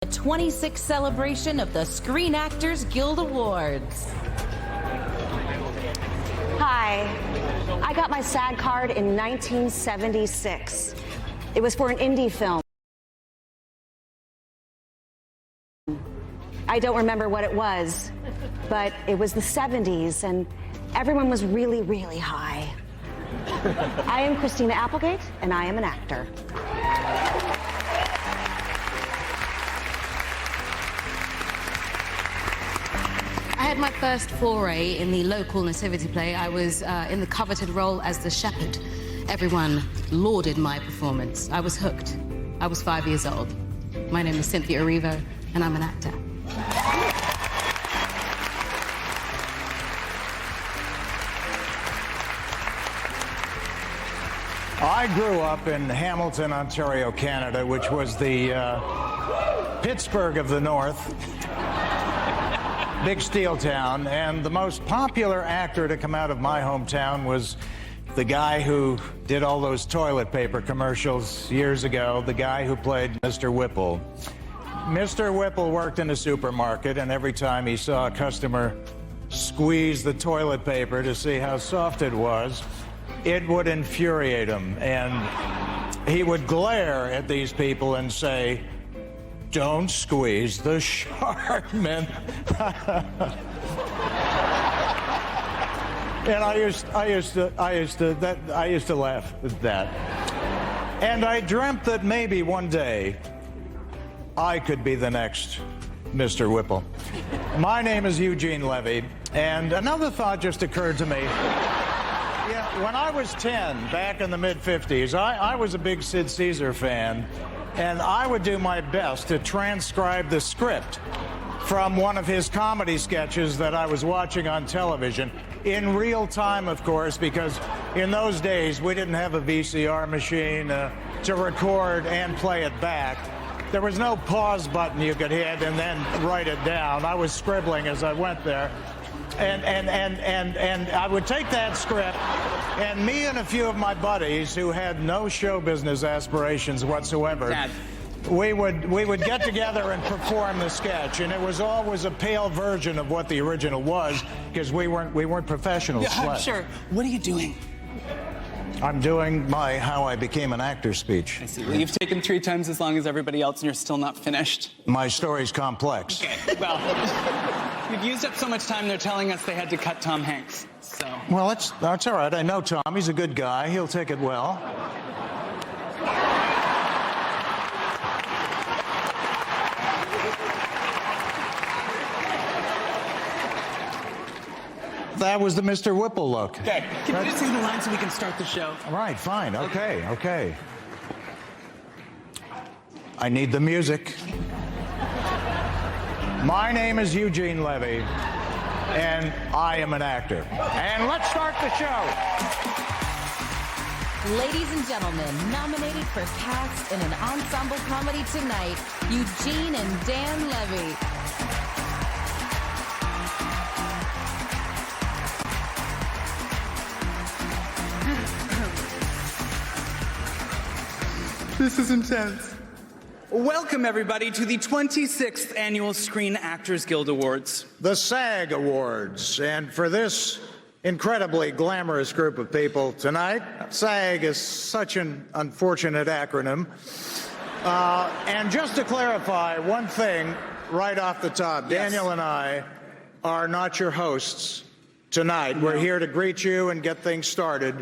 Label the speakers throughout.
Speaker 1: The 26th celebration of the Screen Actors Guild Awards.
Speaker 2: Hi, I got my SAG card in 1976. It was for an indie film. I don't remember what it was, but it was the 70s and everyone was really, really high. I am Christina Applegate and I am an actor.
Speaker 3: I had my first foray in the local nativity play. I was in the coveted role as the shepherd. Everyone lauded my performance. I was hooked. I was 5 years old. My name is Cynthia Erivo, and I'm an actor.
Speaker 4: I grew up in Hamilton, Ontario, Canada, which was the Pittsburgh of the North. Big steel town, and the most popular actor to come out of my hometown was the guy who did all those toilet paper commercials years ago, the guy who played Mr. Whipple. Mr. Whipple worked in a supermarket, and every time he saw a customer squeeze the toilet paper to see how soft it was, it would infuriate him, and he would glare at these people and say, "Don't squeeze the Charmin." And I used to laugh at that. And I dreamt that maybe one day I could be the next Mr. Whipple. My name is Eugene Levy, and another thought just occurred to me. Yeah, when I was 10, back in the mid-50s, I was a big Sid Caesar fan. And I would do my best to transcribe the script from one of his comedy sketches that I was watching on television in real time, of course, because in those days we didn't have a VCR machine to record and play it back. There was no pause button you could hit and then write it down. I was scribbling as I went there. And I would take that script, and me and a few of my buddies who had no show business aspirations whatsoever,
Speaker 5: Dad.
Speaker 4: we would get together and perform the sketch, and it was always a pale version of what the original was, because we weren't professionals.
Speaker 5: Yeah, I'm sure. What are you doing?
Speaker 4: I'm doing my How I Became an Actor speech.
Speaker 5: I see. Well, you've taken 3 times as long as everybody else, and you're still not finished.
Speaker 4: My story's complex.
Speaker 5: Okay. Well, we've used up so much time, they're telling us they had to cut Tom Hanks, so...
Speaker 4: Well, that's all right. I know Tom. He's a good guy. He'll take it well. That was the Mr. Whipple look.
Speaker 5: Okay. Can you just say the line so we can start the show?
Speaker 4: All right, fine. Okay. I need the music. My name is Eugene Levy, and I am an actor. And let's start the show.
Speaker 1: Ladies and gentlemen, nominated for cast in an ensemble comedy tonight, Eugene and Dan Levy.
Speaker 5: This is intense. Welcome, everybody, to the 26th Annual Screen Actors Guild Awards.
Speaker 4: The SAG Awards. And for this incredibly glamorous group of people tonight, SAG is such an unfortunate acronym. And just to clarify one thing right off the top,
Speaker 5: Yes.
Speaker 4: Daniel and I are not your hosts tonight. We're here to greet you and get things started.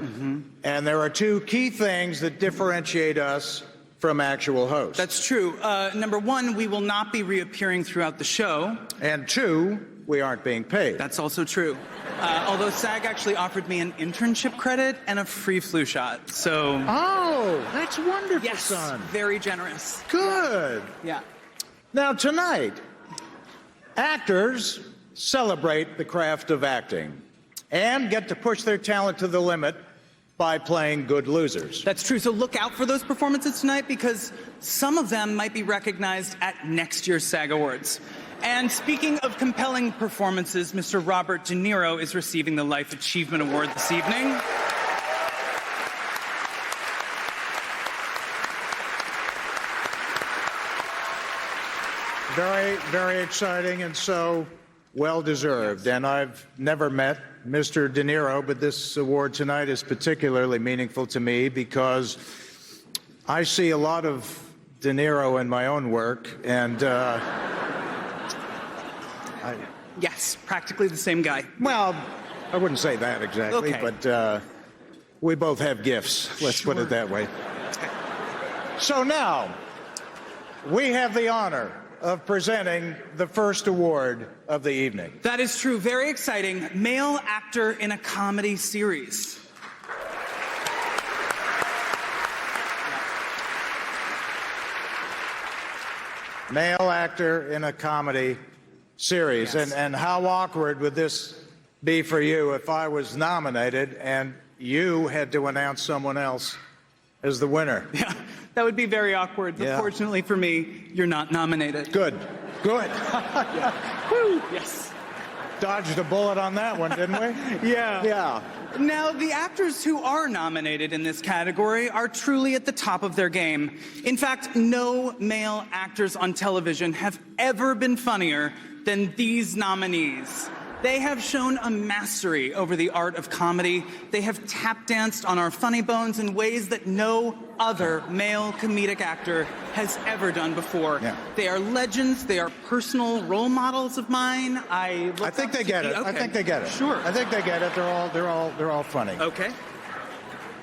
Speaker 4: And there are 2 key things that differentiate us from actual hosts.
Speaker 5: That's true. Number 1, we will not be reappearing throughout the show.
Speaker 4: And 2, we aren't being paid.
Speaker 5: That's also true. Although SAG actually offered me an internship credit and a free flu shot, so...
Speaker 4: Oh, that's wonderful,
Speaker 5: Yes,
Speaker 4: son.
Speaker 5: very generous.
Speaker 4: Good.
Speaker 5: Yeah.
Speaker 4: Now, tonight, actors celebrate the craft of acting and get to push their talent to the limit by playing good losers.
Speaker 5: That's true. So look out for those performances tonight, because some of them might be recognized at next year's SAG Awards. And speaking of compelling performances, Mr. Robert De Niro is receiving the Life Achievement Award this evening.
Speaker 4: Very, very exciting and so well-deserved. And I've never met Mr. De Niro, but this award tonight is particularly meaningful to me because I see a lot of De Niro in my own work, and
Speaker 5: Yes, practically the same guy.
Speaker 4: well, I wouldn't say that exactly,
Speaker 5: Okay.
Speaker 4: but we both have gifts, let's put it that way. So now, we have the honor of presenting the first award of the evening.
Speaker 5: That is true. Very exciting. Male actor in a comedy series.
Speaker 4: Male actor in a comedy series.
Speaker 5: Yes.
Speaker 4: And how awkward would this be for you if I was nominated and you had to announce someone else as the winner?
Speaker 5: Yeah, that would be very awkward. But
Speaker 4: Yeah.
Speaker 5: fortunately for me, you're not nominated.
Speaker 4: Good. Good.
Speaker 5: Woo! Yes.
Speaker 4: Dodged a bullet on that one, didn't we?
Speaker 5: Yeah.
Speaker 4: Yeah.
Speaker 5: Now, the actors who are nominated in this category are truly at the top of their game. In fact, no male actors on television have ever been funnier than these nominees. They have shown a mastery over the art of comedy. They have tap danced on our funny bones in ways that no other male comedic actor has ever done before.
Speaker 4: Yeah.
Speaker 5: They are legends. They are personal role models of mine. I
Speaker 4: think they get it.
Speaker 5: Okay.
Speaker 4: I think they get it.
Speaker 5: Sure.
Speaker 4: I think they get it. They're all funny.
Speaker 5: Okay.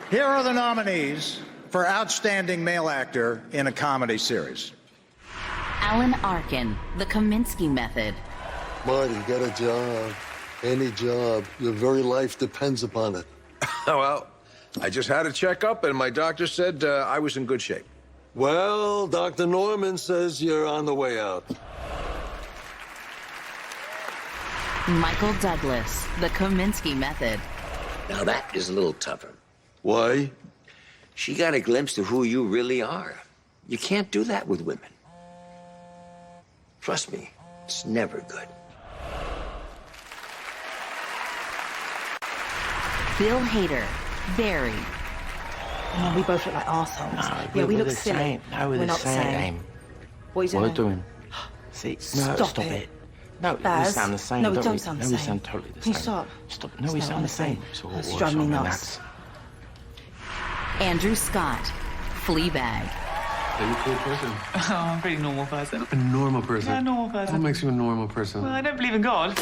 Speaker 4: Here are the nominees for Outstanding Male Actor in a Comedy Series.
Speaker 1: Alan Arkin, The Kaminsky Method.
Speaker 6: Marty, get a job. Any job. Your very life depends upon it.
Speaker 7: Well, I just had a checkup, and my doctor said I was in good shape.
Speaker 6: Well, Dr. Norman says you're on the way out.
Speaker 1: Michael Douglas, The Kaminsky Method.
Speaker 8: Now that is a little tougher.
Speaker 6: Why?
Speaker 8: She got a glimpse of who you really are. You can't do that with women. Trust me, it's never good.
Speaker 1: Bill Hader, Barry.
Speaker 9: Oh, we both look like arseholes. Yeah, we look silly.
Speaker 10: No, we're
Speaker 9: not the same. What are you
Speaker 10: What
Speaker 9: doing?
Speaker 10: we're doing? See, no,
Speaker 9: Stop
Speaker 10: stop
Speaker 9: it.
Speaker 10: it. No, we
Speaker 9: Baz.
Speaker 10: sound the same.
Speaker 9: No, we don't
Speaker 10: we?
Speaker 9: sound the
Speaker 10: No, we
Speaker 9: same.
Speaker 10: sound totally the
Speaker 9: Can
Speaker 10: same.
Speaker 9: you stop?
Speaker 10: Stop. No,
Speaker 9: It's
Speaker 10: we
Speaker 9: not
Speaker 10: sound the same.
Speaker 9: It's driving me nuts.
Speaker 1: Andrew Scott, Fleabag.
Speaker 11: Are you a cool person?
Speaker 12: Oh, I'm a pretty normal person.
Speaker 11: A normal person?
Speaker 12: Yeah, a normal person.
Speaker 11: What makes you a normal person?
Speaker 12: Well, I don't believe in God.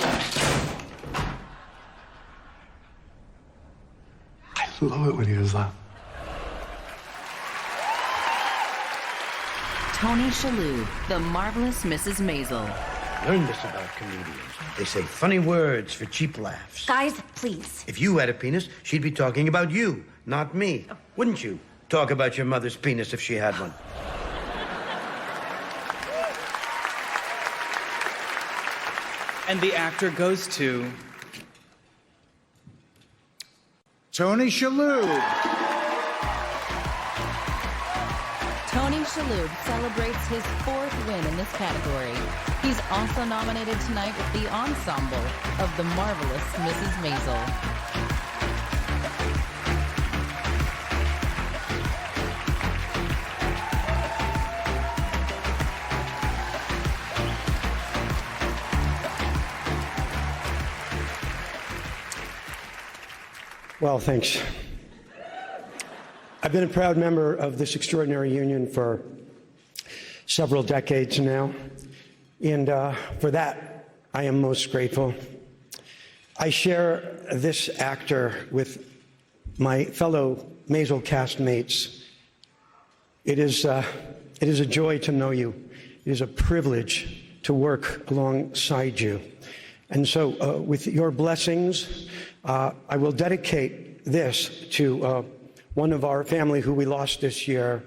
Speaker 11: I love it when he does that.
Speaker 1: Tony Shalhoub, The Marvelous Mrs. Maisel.
Speaker 10: Learn this about comedians. They say funny words for cheap laughs.
Speaker 2: Guys, please.
Speaker 10: If you had a penis, she'd be talking about you, not me. Wouldn't you? Talk about your mother's penis if she had one.
Speaker 5: And the actor goes to
Speaker 4: Tony Shalhoub.
Speaker 1: Tony Shalhoub celebrates his 4th win in this category. He's also nominated tonight with the ensemble of The Marvelous Mrs. Maisel.
Speaker 13: Well, thanks. I've been a proud member of this extraordinary union for several decades now, and for that, I am most grateful. I share this actor with my fellow Maisel castmates. It is a joy to know you. It is a privilege to work alongside you. And so, with your blessings, I will dedicate this to one of our family who we lost this year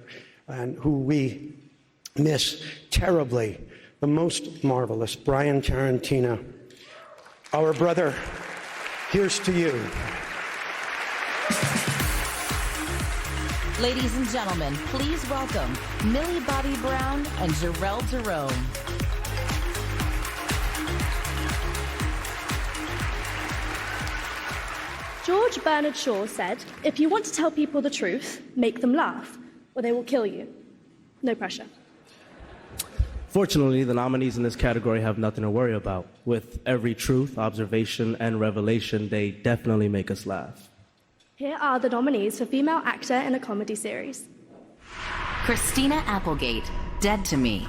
Speaker 13: and who we miss terribly, the most marvelous, Brian Tarantino. Our brother, here's to you.
Speaker 1: Ladies and gentlemen, please welcome Millie Bobby Brown and Jarrell Jerome.
Speaker 14: George Bernard Shaw said, if you want to tell people the truth, make them laugh, or they will kill you. No pressure.
Speaker 15: Fortunately, the nominees in this category have nothing to worry about. With every truth, observation, and revelation, they definitely make us laugh.
Speaker 14: Here are the nominees for Female Actor in a Comedy Series.
Speaker 1: Christina Applegate, Dead to Me.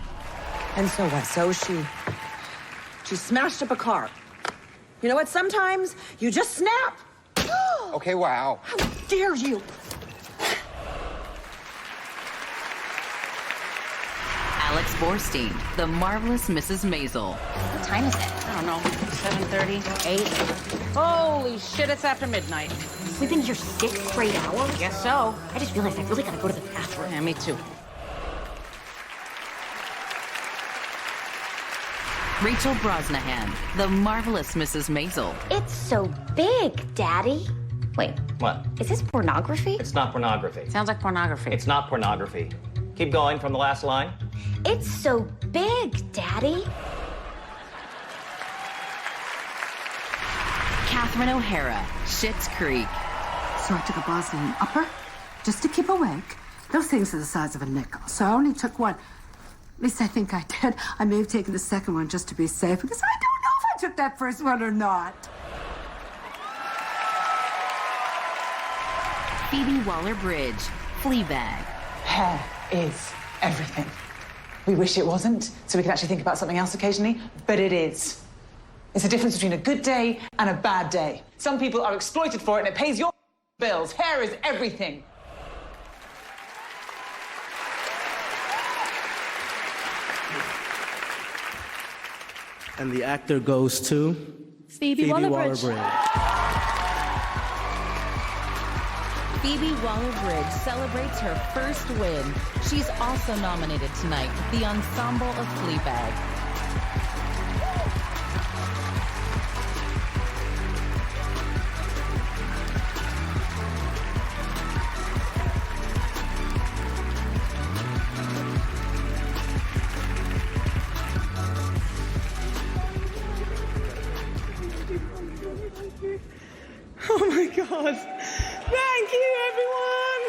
Speaker 16: And so what? So she smashed up a car. You know what? Sometimes you just snap.
Speaker 17: Okay, wow.
Speaker 16: How dare you?
Speaker 1: Alex Borstein, The Marvelous Mrs. Maisel.
Speaker 18: What time is it? I don't know. 7:30, 8. Holy shit, it's after midnight.
Speaker 19: We've been here 6 straight hours?
Speaker 18: Guess so.
Speaker 19: I just realized I really gotta go to the bathroom.
Speaker 18: Yeah, me too.
Speaker 1: Rachel Brosnahan, The Marvelous Mrs. Maisel.
Speaker 19: It's so big, Daddy. Wait,
Speaker 20: What?
Speaker 19: is this pornography?
Speaker 20: It's not pornography.
Speaker 18: Sounds like pornography.
Speaker 20: It's not pornography. Keep going from the last line.
Speaker 19: It's so big, Daddy.
Speaker 1: Catherine O'Hara, Schitt's Creek.
Speaker 21: So I took a Bosnian upper just to keep awake. Those things are the size of a nickel, so I only took one. At least I think I did. I may have taken the second one just to be safe, because I don't know if I took that first one or not.
Speaker 1: Phoebe Waller-Bridge, Fleabag.
Speaker 16: Hair is everything. We wish it wasn't, so we can actually think about something else occasionally, but it is. It's the difference between a good day and a bad day. Some people are exploited for it and it pays your bills. Hair is everything.
Speaker 15: And the actor goes to
Speaker 14: Phoebe Waller-Bridge.
Speaker 1: Phoebe Waller-Bridge celebrates her first win. She's also nominated tonight with the ensemble of Fleabag.
Speaker 22: Oh my God. Thank you, everyone.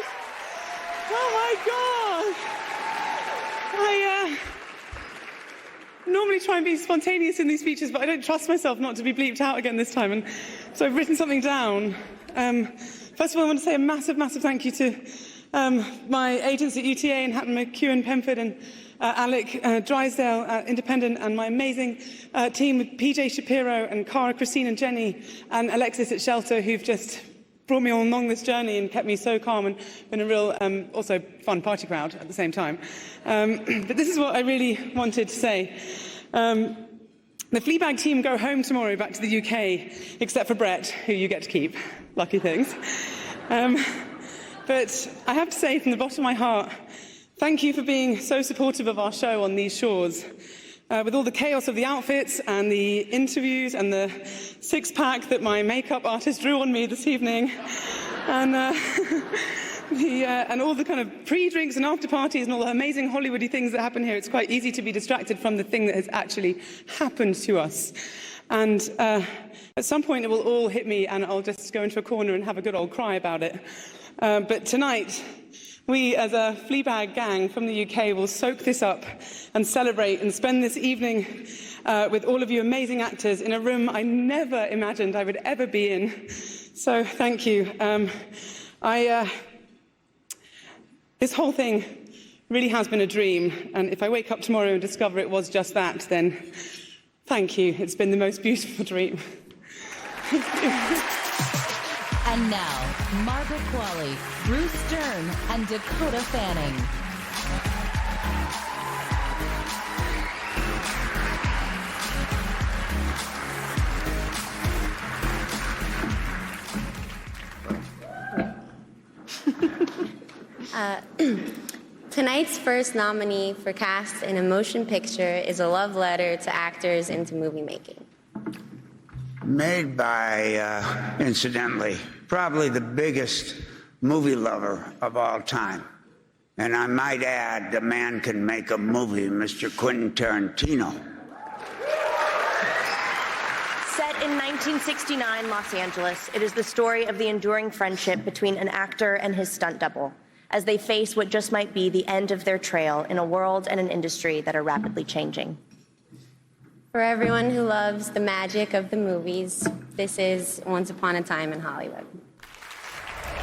Speaker 22: Oh my God. I normally try and be spontaneous in these speeches, but I don't trust myself not to be bleeped out again this time. And so I've written something down. First of all, I want to say a massive, massive thank you to my agents at UTA and Hatton McEwen Penford and Alec Drysdale at Independent, and my amazing team with PJ Shapiro and Cara, Christine and Jenny and Alexis at Shelter, who've just brought me all along this journey and kept me so calm and been a real, also fun party crowd at the same time. But this is what I really wanted to say. The Fleabag team go home tomorrow back to the UK, except for Brett, who you get to keep. Lucky things. But I have to say from the bottom of my heart, thank you for being so supportive of our show on these shores. With all the chaos of the outfits and the interviews and the six-pack that my makeup artist drew on me this evening, and all the kind of pre-drinks and after-parties and all the amazing Hollywoody things that happen here, it's quite easy to be distracted from the thing that has actually happened to us. And at some point it will all hit me and I'll just go into a corner and have a good old cry about it. But tonight, we, as a Fleabag gang from the UK, will soak this up and celebrate and spend this evening with all of you amazing actors in a room I never imagined I would ever be in. So thank you. This whole thing really has been a dream, and if I wake up tomorrow and discover it was just that, then thank you. It's been the most beautiful dream.
Speaker 1: And now, Margaret Qualley, Bruce Dern, and Dakota Fanning.
Speaker 23: Tonight's first nominee for Cast in a Motion Picture is a love letter to actors into movie making.
Speaker 24: Made by, incidentally, probably the biggest movie lover of all time. And I might add, the man can make a movie, Mr. Quentin Tarantino.
Speaker 25: Set in 1969 Los Angeles, it is the story of the enduring friendship between an actor and his stunt double.
Speaker 2: as they face what just might be the end of their trail in a world and an industry that are rapidly changing.
Speaker 23: For everyone who loves the magic of the movies, this is Once Upon a Time in Hollywood.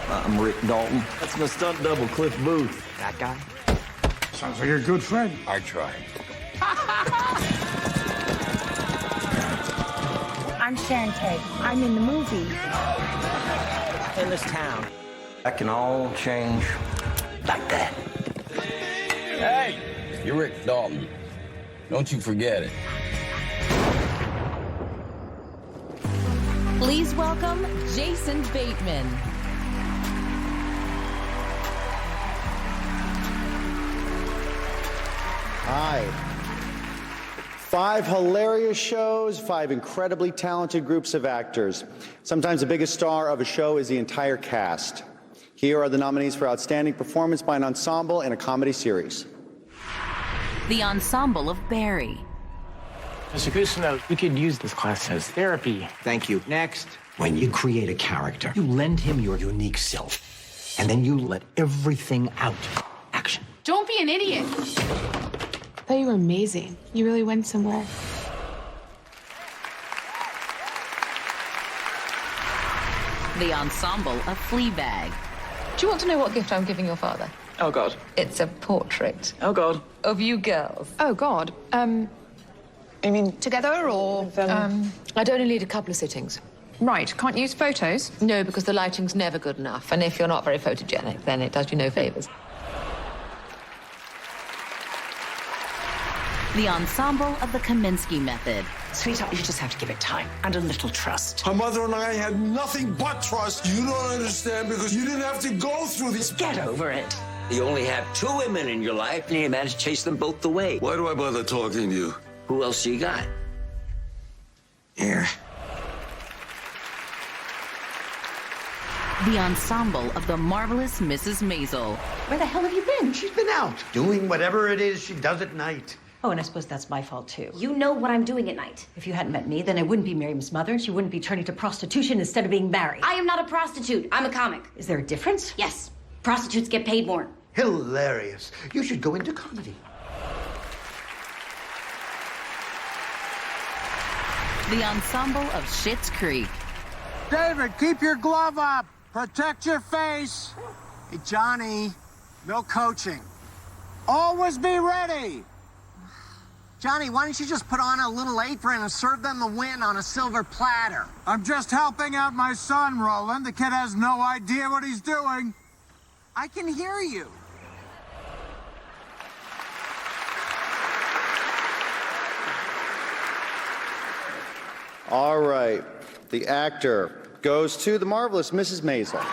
Speaker 3: I'm Rick Dalton. That's my stunt double, Cliff Booth.
Speaker 17: That guy?
Speaker 3: Sounds like a good friend.
Speaker 17: I tried.
Speaker 6: I'm Sharon Tate. I'm in the movie.
Speaker 3: In this town, that can all change like that.
Speaker 7: Hey, you're Rick Dalton. Don't you forget it.
Speaker 1: Please welcome Jason Bateman.
Speaker 8: Hi. 5 hilarious shows, 5 incredibly talented groups of actors. Sometimes the biggest star of a show is the entire cast. Here are the nominees for Outstanding Performance by an Ensemble in a Comedy Series.
Speaker 1: The Ensemble of Barry.
Speaker 25: Mr. Cousineau, we could use this class as therapy.
Speaker 3: Thank you. Next. When you create a character, you lend him your unique self, and then you let everything out. Action.
Speaker 26: Don't be an idiot. I thought you were amazing. You really went somewhere.
Speaker 1: The Ensemble of Fleabag.
Speaker 27: Do you want to know what gift I'm giving your father?
Speaker 12: Oh, God.
Speaker 27: It's a portrait.
Speaker 12: Oh, God.
Speaker 27: Of you girls.
Speaker 26: Oh, God. You mean together or?
Speaker 27: I'd only need a couple of sittings.
Speaker 26: Right. Can't use photos?
Speaker 27: No, because the lighting's never good enough. And if you're not very photogenic, then it does you no favors.
Speaker 1: The Ensemble of the Kaminsky Method.
Speaker 3: Sweetheart, you just have to give it time and a little trust.
Speaker 28: Her mother and I had nothing but trust. You don't understand because you didn't have to go through this.
Speaker 3: Get over it. You only have 2 women in your life, and you managed to chase them both away.
Speaker 28: Why do I bother talking to you?
Speaker 3: Who else you got? Here.
Speaker 1: The Ensemble of the Marvelous Mrs. Maisel.
Speaker 10: Where the hell have you been? She's been out doing whatever it is she does at night.
Speaker 29: Oh, and I suppose that's my fault, too.
Speaker 2: You know what I'm doing at night.
Speaker 29: If you hadn't met me, then I wouldn't be Miriam's mother, and she wouldn't be turning to prostitution instead of being married.
Speaker 2: I am not a prostitute. I'm a comic.
Speaker 29: Is there a difference?
Speaker 2: Yes. Prostitutes get paid more.
Speaker 10: Hilarious. You should go into comedy.
Speaker 1: The Ensemble of Schitt's Creek.
Speaker 28: David, keep your glove up. Protect your face. Hey, Johnny, no coaching. Always be ready. Johnny, why don't you just put on a little apron and serve them the win on a silver platter? I'm just helping out my son, Roland. The kid has no idea what he's doing. I can hear you.
Speaker 8: All right. The actor goes to the Marvelous Mrs. Maisel.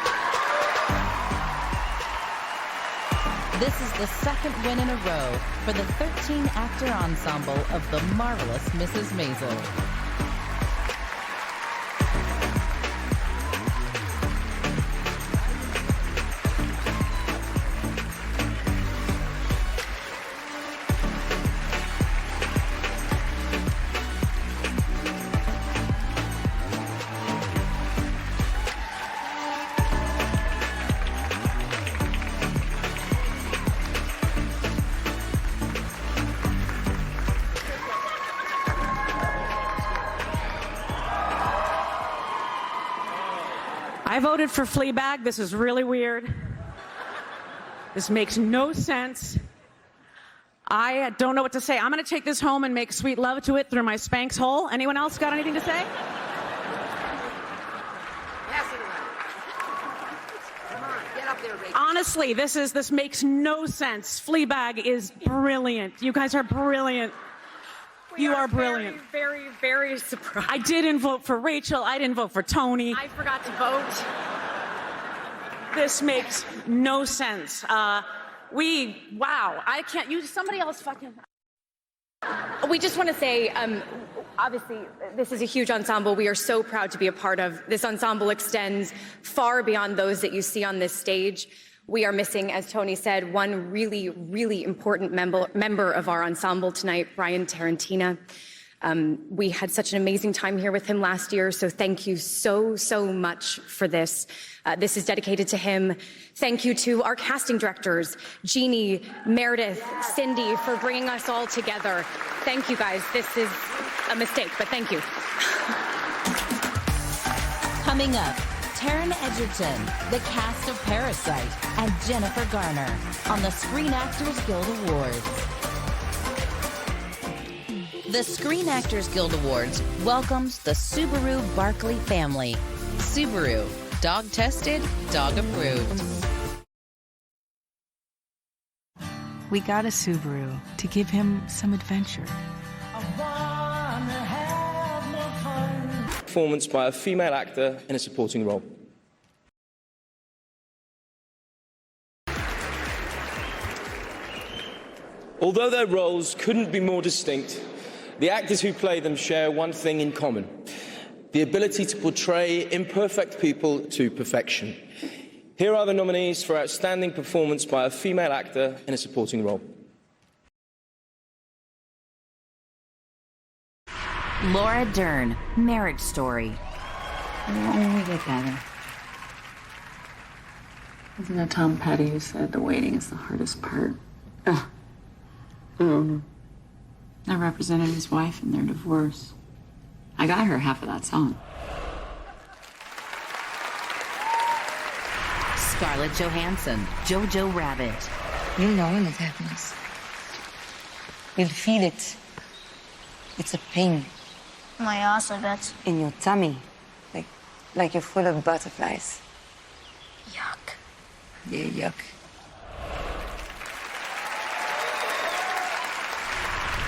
Speaker 1: This is the second win in a row for the 13-actor ensemble of the Marvelous Mrs. Maisel.
Speaker 30: I voted for Fleabag. This is really weird. This makes no sense. I don't know what to say. I'm going to take this home and make sweet love to it through my Spanx hole. Anyone else got anything to say? Honestly, this makes no sense. Fleabag is brilliant. You guys are brilliant. You are brilliant.
Speaker 26: Very, very surprised.
Speaker 30: I didn't vote for Rachel. I didn't vote for Tony.
Speaker 26: I forgot to vote.
Speaker 30: This makes no sense. Wow. I can't use somebody else fucking.
Speaker 31: We just want to say, obviously, this is a huge ensemble. We are so proud to be a part of. This ensemble extends far beyond those that you see on this stage. We are missing, as Tony said, one really, really important member of our ensemble tonight, Brian Tarantina. We had such an amazing time here with him last year, so thank you so, so much for this. This is dedicated to him. Thank you to our casting directors, Jeannie, Meredith, Cindy, for bringing us all together. Thank you, guys. This is a mistake, but thank you.
Speaker 1: Coming up, Taron Egerton, the cast of Parasite, and Jennifer Garner on the Screen Actors Guild Awards. The Screen Actors Guild Awards welcomes the Subaru Barkley family. Subaru, dog tested, dog approved.
Speaker 4: We got a Subaru to give him some adventure.
Speaker 5: Performance by a female actor in a supporting role. Although their roles couldn't be more distinct, the actors who play them share one thing in common: the ability to portray imperfect people to perfection. Here are the nominees for Outstanding Performance by a Female Actor in a Supporting Role.
Speaker 1: Laura Dern, Marriage Story.
Speaker 9: It'll only get better. Isn't it Tom Petty who said the waiting is the hardest part? Ugh. I represented his wife in their divorce. I got her half of that song.
Speaker 1: Scarlett Johansson, Jojo Rabbit.
Speaker 11: You'll know when it happens. You'll feel it. It's a pain.
Speaker 13: My also bet.
Speaker 11: In your tummy. Like you're full of butterflies.
Speaker 13: Yuck.
Speaker 11: Yeah, yuck.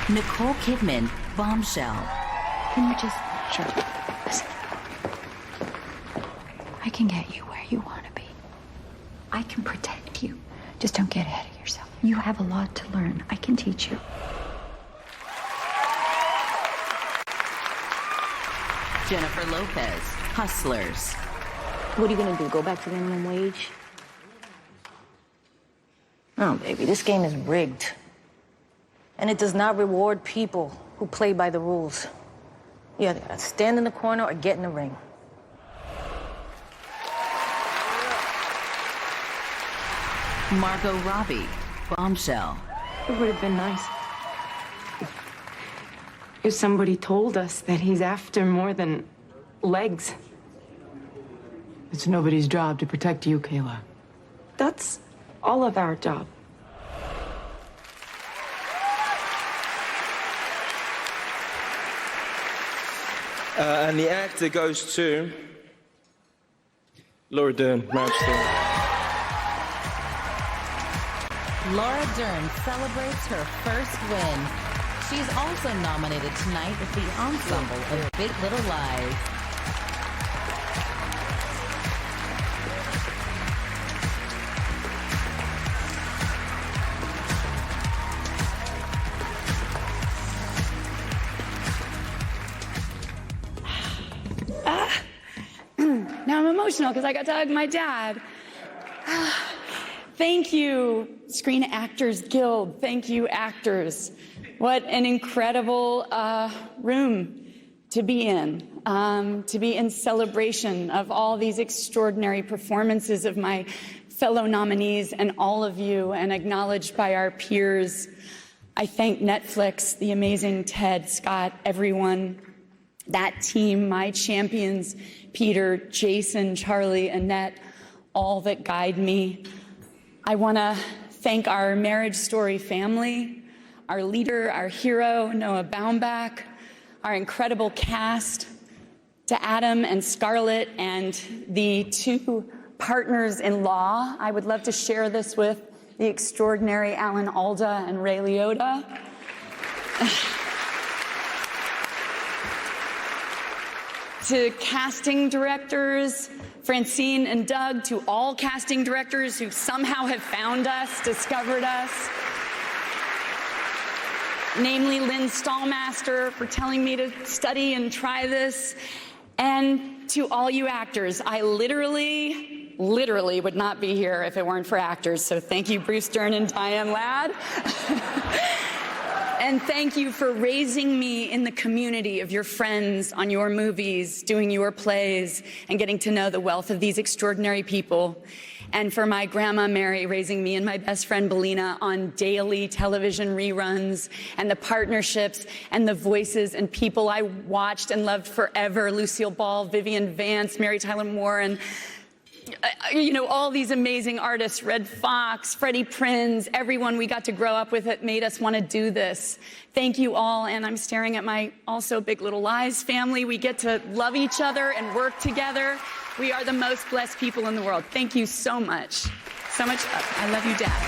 Speaker 1: Nicole Kidman, Bombshell.
Speaker 11: Can you just... Sure. Listen. I can get you where you want to be. I can protect you. Just don't get ahead of yourself. You have a lot to learn. I can teach you.
Speaker 1: Jennifer Lopez, Hustlers.
Speaker 11: What are you gonna do? Go back to the minimum wage? No, baby, this game is rigged. And it does not reward people who play by the rules. You either gotta stand in the corner or get in the ring.
Speaker 1: Margot Robbie, Bombshell.
Speaker 11: It would have been nice if somebody told us that he's after more than legs.
Speaker 4: It's nobody's job to protect you, Kayla.
Speaker 11: That's all of our job.
Speaker 5: And the actor goes to Laura Dern, Marriage Story.
Speaker 1: Laura Dern celebrates her first win. She's also nominated tonight with the ensemble of Big Little Lies.
Speaker 22: Now I'm emotional because I got to hug my dad. Thank you, Screen Actors Guild. Thank you, actors. What an incredible room to be in celebration of all these extraordinary performances of my fellow nominees and all of you, and acknowledged by our peers. I thank Netflix, the amazing Ted, Scott, everyone, that team, my champions, Peter, Jason, Charlie, Annette, all that guide me. I want to thank our Marriage Story family, our leader, our hero, Noah Baumbach, our incredible cast, to Adam and Scarlett and the two partners in law. I would love to share this with the extraordinary Alan Alda and Ray Liotta. To casting directors, Francine and Doug, to all casting directors who somehow have found us, discovered us. Namely Lynn Stallmaster for telling me to study and try this. And to all you actors, I literally would not be here if it weren't for actors. So thank you, Bruce Dern and Diane Ladd.
Speaker 6: And thank you for raising me in the community of your friends on your movies, doing your plays, and getting to know the wealth of these extraordinary people. And for my grandma Mary raising me and my best friend Belina on daily television reruns, and the partnerships and the voices and people I watched and loved forever, Lucille Ball, Vivian Vance, Mary Tyler Moore, and all these amazing artists, Red Fox, Freddie Prinze, everyone we got to grow up with, it made us want to do this. Thank you all, and I'm staring at my also Big Little Lies family. We get to love each other and work together. We are the most blessed people in the world. Thank you so much. So much love. I love you, Dad.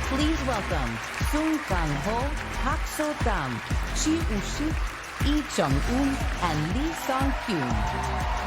Speaker 1: Please welcome Sung Kang-ho, Park So-tam, Chi Woo-sik, Lee Jung-un, and Lee Song-kyun.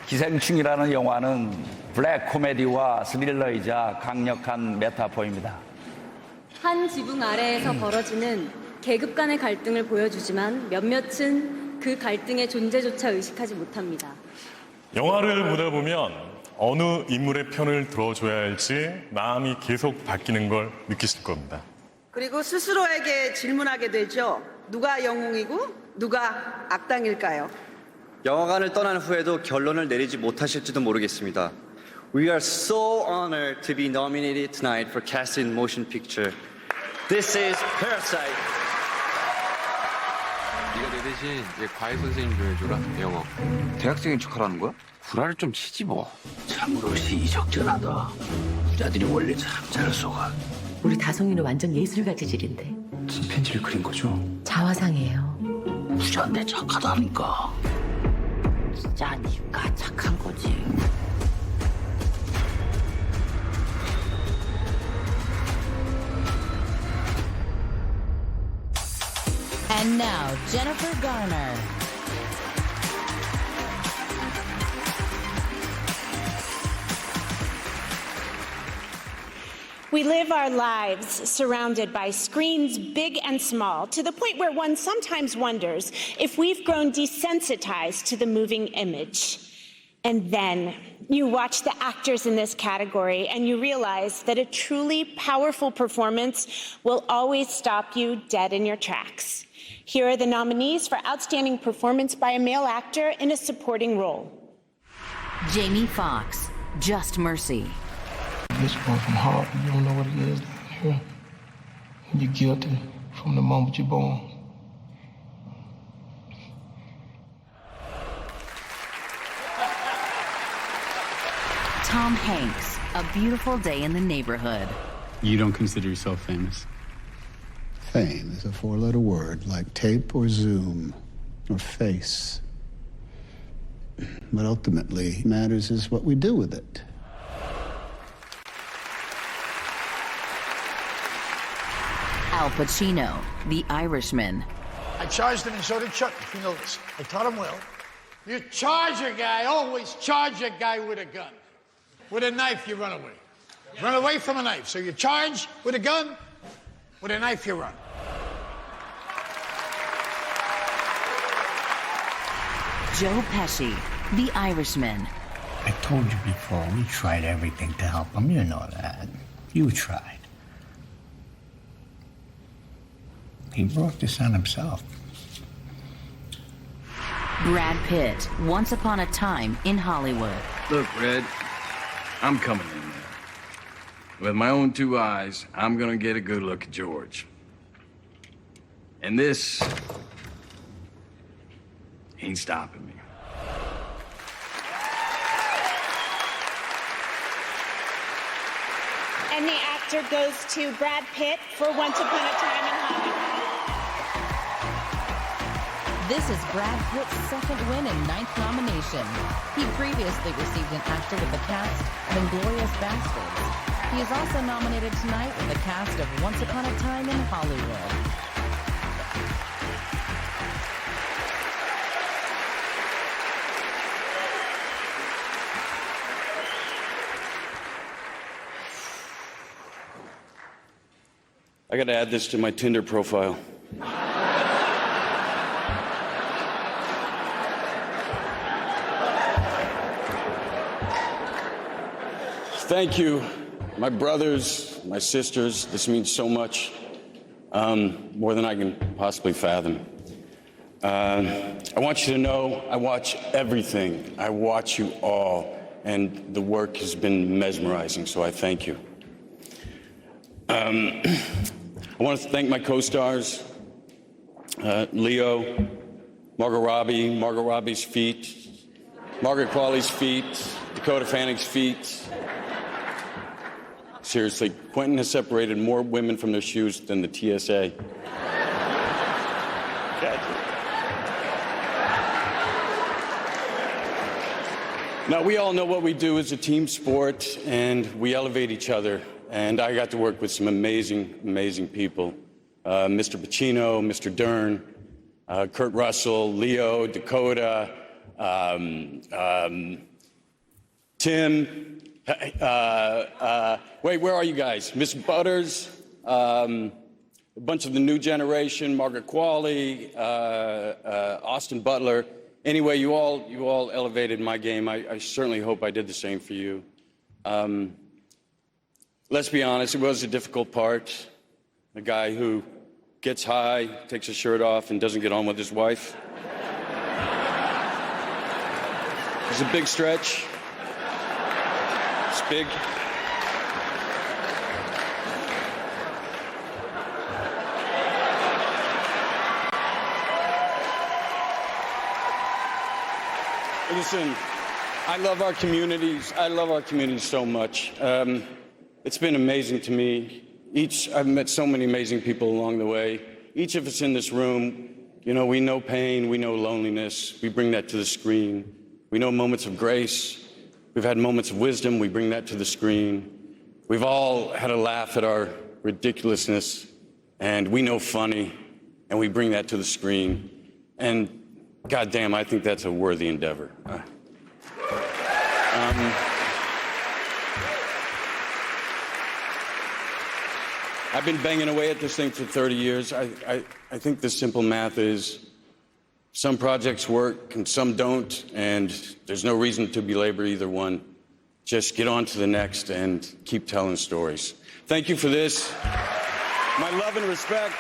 Speaker 14: 기생충이라는 영화는 블랙 코미디와 스릴러이자 강력한 메타포입니다.
Speaker 15: 한 지붕 아래에서 벌어지는 계급 간의 갈등을 보여주지만 몇몇은 그 갈등의 존재조차 의식하지 못합니다.
Speaker 16: 영화를 보다 보면 어느 인물의 편을 들어줘야 할지 마음이 계속 바뀌는 걸 느끼실 겁니다.
Speaker 17: 그리고 스스로에게 질문하게 되죠. 누가 영웅이고 누가 악당일까요?
Speaker 18: 영화관을 떠난 후에도 결론을 내리지 못하실지도 모르겠습니다. We are so honored to be nominated tonight for Cast in Motion Picture. This is Parasite.
Speaker 19: 네가 내 대신 얘 과외 선생님 좀 해줘라, 영어.
Speaker 7: 대학생인 척하라는 거야? 구라를 좀 치지 뭐.
Speaker 3: 참으로 시의적절하다. 부자들이 원래 참 잘 속아.
Speaker 29: 우리 다송이는 완전 예술가 재질인데.
Speaker 3: 침팬지를 그린 거죠?
Speaker 29: 자화상이에요.
Speaker 3: 부자인데 착하다니까.
Speaker 29: 진짜 니가 착한 거지.
Speaker 1: And now, Jennifer Garner.
Speaker 20: We live our lives surrounded by screens big and small, to the point where one sometimes wonders if we've grown desensitized to the moving image. And then you watch the actors in this category and you realize that a truly powerful performance will always stop you dead in your tracks. Here are the nominees for Outstanding Performance by a Male Actor in a Supporting Role.
Speaker 1: Jamie Foxx, Just Mercy.
Speaker 21: This one from Harvard, you don't know what it is down here. You're guilty from the moment you're born.
Speaker 1: Tom Hanks, A Beautiful Day in the Neighborhood.
Speaker 23: You don't consider yourself famous?
Speaker 24: Fame is a four-letter word like tape or Zoom or face. But ultimately, matters is what we do with it.
Speaker 1: Al Pacino, The Irishman.
Speaker 28: I charged him and so did Chuck, if you notice. I taught him well. You charge a guy, always charge a guy with a gun. With a knife, you run away. Run away from a knife. So you charge with a gun, with a knife, you run.
Speaker 1: Joe Pesci, The Irishman.
Speaker 3: I told you before, we tried everything to help him. You know that. You tried. He brought this on himself.
Speaker 1: Brad Pitt, Once Upon a Time in Hollywood.
Speaker 32: Look, Red, I'm coming in there. With my own two eyes, I'm gonna get a good look at George. And this ain't stopping me.
Speaker 20: And the actor goes to Brad Pitt for Once Upon a Time in Hollywood.
Speaker 1: This is Brad Pitt's second win and 9th nomination. He previously received an actor with the cast of Inglourious Basterds. He is also nominated tonight with the cast of Once Upon a Time in Hollywood.
Speaker 18: I gotta add this to my Tinder profile. Thank you, my brothers, my sisters. This means so much, more than I can possibly fathom. I want you to know I watch everything. I watch you all, and the work has been mesmerizing, so I thank you. I want to thank my co-stars, Leo, Margot Robbie's feet, Margaret Qualley's feet, Dakota Fanning's feet. Seriously, Quentin has separated more women from their shoes than the TSA. Now, we all know what we do is a team sport, and we elevate each other. And I got to work with some amazing, amazing people. Mr. Pacino, Mr. Dern, Kurt Russell, Leo, Dakota, Tim. Wait, where are you guys? Miss Butters, a bunch of the new generation, Margaret Qualley, Austin Butler. Anyway, you all elevated my game. I certainly hope I did the same for you. Let's be honest, it was a difficult part. A guy who gets high, takes his shirt off, and doesn't get on with his wife. It's a big stretch. It's big. Listen, I love our communities. I love our communities so much. It's been amazing to me. I've met so many amazing people along the way. Each of us in this room, you know, we know pain, we know loneliness. We bring that to the screen. We know moments of grace. We've had moments of wisdom. We bring that to the screen. We've all had a laugh at our ridiculousness, and we know funny, and we bring that to the screen. And goddamn, I think that's a worthy endeavor. I've been banging away at this thing for 30 years. I think the simple math is some projects work and some don't, and there's no reason to belabor either one. Just get on to the next and keep telling stories. Thank you for this. My love and respect.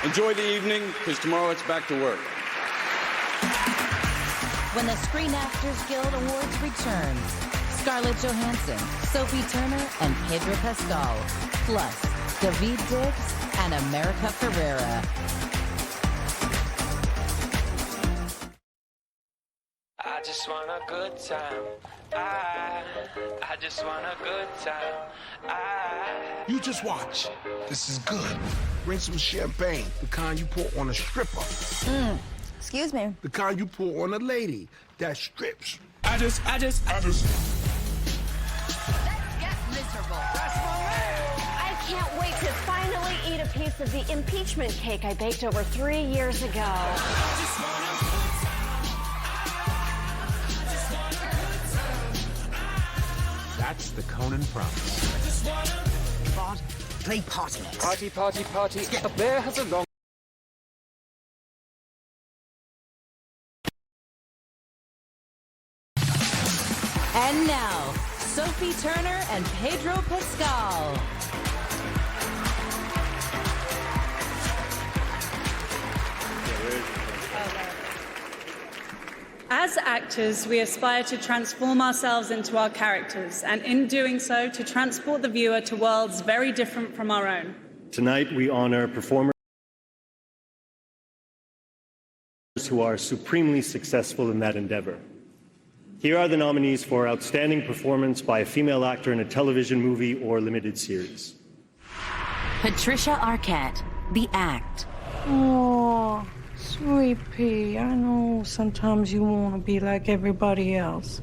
Speaker 18: Enjoy the evening, because tomorrow it's back to work.
Speaker 1: When the Screen Actors Guild Awards returns, Scarlett Johansson, Sophie Turner, and Pedro Pascal, plus Daveed Diggs and America Ferrera.
Speaker 2: I just want a good time. I just want a good time.
Speaker 4: You just watch. This is good. Bring some champagne, the kind you pour on a stripper.
Speaker 8: Excuse me.
Speaker 4: The kind you pour on a lady that strips.
Speaker 8: I just.
Speaker 4: Let's
Speaker 8: get miserable.
Speaker 4: That's my man.
Speaker 8: I can't wait to finally eat a piece of the impeachment cake I baked over 3 years ago.
Speaker 28: That's the Conan promise.
Speaker 8: Bart, play party.
Speaker 2: Party, party, party. A bear has a long...
Speaker 1: And now, Sophie Turner and Pedro Pascal.
Speaker 22: As actors, we aspire to transform ourselves into our characters, and in doing so, to transport the viewer to worlds very different from our own.
Speaker 9: Tonight, we honor performers who are supremely successful in that endeavor. Here are the nominees for Outstanding Performance by a Female Actor in a Television Movie or Limited Series.
Speaker 1: Patricia Arquette, The Act.
Speaker 8: Oh,
Speaker 21: Sweetie, I know sometimes you want to be like everybody else,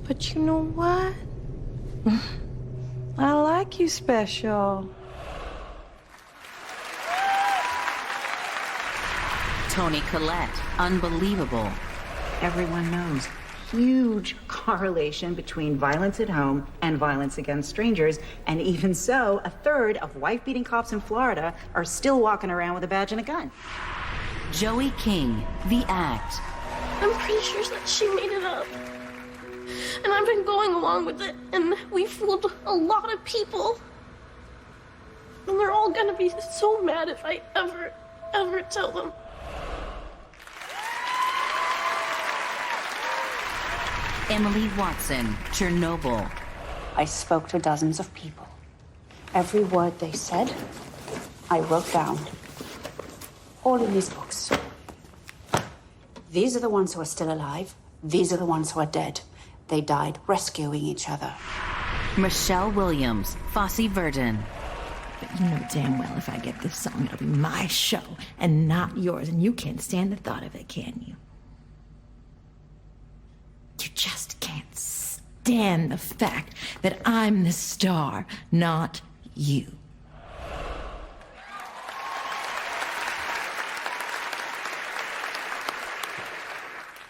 Speaker 21: but you know what? I like you special.
Speaker 1: Toni Collette, unbelievable.
Speaker 5: Everyone knows huge correlation between violence at home and violence against strangers, and even so, a third of wife-beating cops in Florida are still walking around with a badge and a gun.
Speaker 1: Joey King, The Act.
Speaker 6: I'm pretty sure that she made it up. And I've been going along with it, and we fooled a lot of people. And they're all gonna be so mad if I ever tell them.
Speaker 1: Emily Watson, Chernobyl.
Speaker 10: I spoke to dozens of people. Every word they said, I wrote down. All in these books. These are the ones who are still alive. These are the ones who are dead. They died rescuing each other.
Speaker 1: Michelle Williams, Fosse Verdon.
Speaker 11: But you know damn well if I get this song, it'll be my show and not yours. And you can't stand the thought of it, can you? You just can't stand the fact that I'm the star, not you.